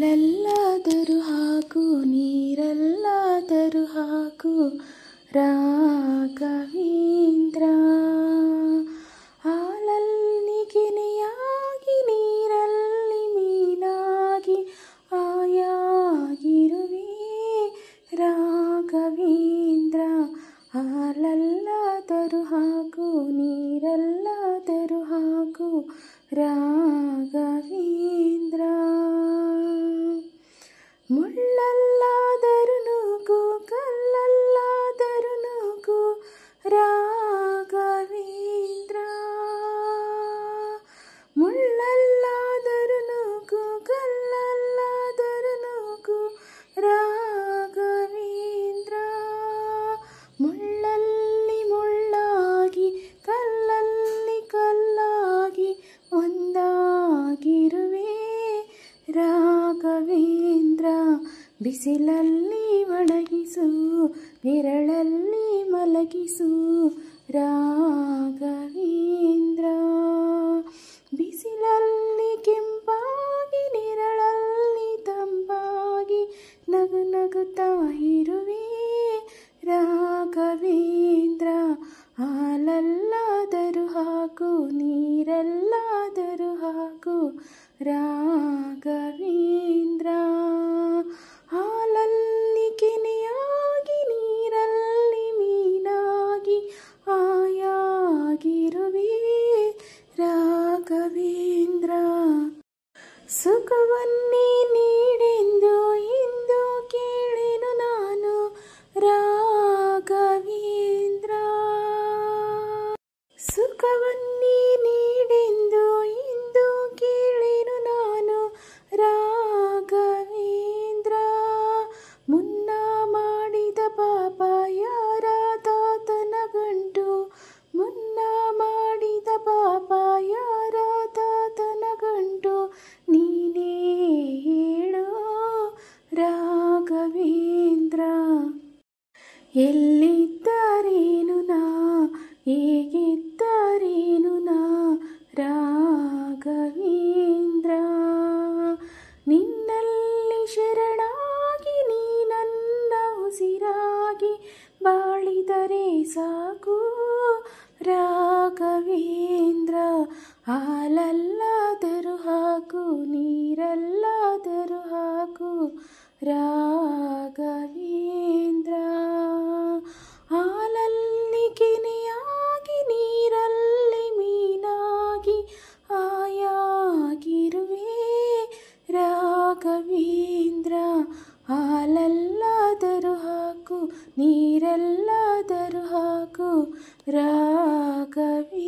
ಹಾಲಲ್ಲಾದರೂ ಹಾಕು ನೀರಲ್ಲಾದರೂ ಹಾಕು ರಾಘವೇಂದ್ರ. ಹಾಲಲ್ಲಿ ಕೆನೆಯಾಗಿ ನೀರಲ್ಲಿ ಮೀನಾಗಿ ಆಯಾಗಿರುವೆ ರಾಘವೇಂದ್ರ. ಹಾಲಲ್ಲಾದರೂ ಹಾಕು ನೀರಲ್ಲಾದರೂ ಹಾಕು ರಾಘವೇಂದ್ರ. ಮುಳ್ಳಲ್ಲಾದರೂ ನೂಕು ಕಲ್ಲಲ್ಲಾದರೂ ನೂಕು ರಾಘವೇಂದ್ರ. ಮುಳ್ಳಲ್ಲಾದರೂ ನೂಕು ಕಲ್ಲಲ್ಲಾದರೂ ನೂಕು ರಾಘವೇಂದ್ರ. ಮುಳ್ಳಲ್ಲಿ ಮುಳ್ಳಾಗಿ ಕಲ್ಲಲ್ಲಿ ಕಲ್ಲಾಗಿ ಒಂದಾಗಿರುವೆ ರಾಘವೇಂದ್ರ. ಬಿಸಿಲಲ್ಲಿ ಒಣಗಿಸು ನೆರಳಲ್ಲಿ ಮಲಗಿಸು ರಾಘವೇಂದ್ರ. ಬಿಸಿಲಲ್ಲಿ ಕೆಂಪಾಗಿ ನೆರಳಲ್ಲಿ ತಂಪಾಗಿ ನಗು ನಗುತ್ತಾ ಇರುವೆ ರಾಘವೇಂದ್ರ. ಹಾಲಲ್ಲಾದರೂ ಹಾಕು ನೀರಲ್ಲಾದರೂ ಹಾಕು ರಾಘವೇಂದ್ರ. ಹಾಲಲ್ಲಿ ಕೆನೆಯಾಗಿ ನೀರಲ್ಲಿ ಮೀನಾಗಿ ಆಯಾಗಿರುವೆ ರಾಘವೇಂದ್ರ. ಸುಖವನ್ನೇ ನೀಡೆಂದು ಎಂದು ಕೇಳೆನು ನಾನು ರಾಘವೇಂದ್ರ. ಸುಖವನ್ನೇ ನೀಡೆಂದು ಎಂದು ಕೇಳೆನು ನಾನು ರಾಘವೇಂದ್ರ. ಮುನ್ನ ಮಾಡಿದ ಪಾಪ ಯಾರ ತಾತನ ಗಂಟು, ಮುನ್ನ ಮಾಡಿದ ಪಾಪ ಯಾರ ತಾತನ ಗಂಟು, ನೀನೇ ಹೇಳೋ ರಾಘವೇಂದ್ರ. ಎಲ್ಲಿದ್ದಾರೇನು ನಾ ಹೇಗಿದ್ದಾರೇನು ನಾ ರಾಘವೇಂದ್ರ. ನಿನ್ನಲ್ಲಿ ಶರಣಾಗಿ ನೀ ನನ್ನ ಉಸಿರಾಗಿ ಬಾಳಿದರೆ ಸಾಕು ರಾಘವೇಂದ್ರ. ಹಾಲಲ್ಲಾದರೂ ಹಾಕು ನೀರಲ್ಲಾದರೂ ಹಾಕು ರಾಘವೇಂದ್ರ. ಹಾಲಲ್ಲಿ ಕೆನೆಯಾಗಿ ನೀರಲ್ಲಿ ಮೀನಾಗಿ ಆಯಾಗಿರುವೆ ರಾಘವೇಂದ್ರ. ಹಾಲಲ್ಲಾದರೂ ಹಾಕು ನೀರಲ್ಲಾದರೂ ಹಾಕು ರಾಘವೇಂದ್ರ.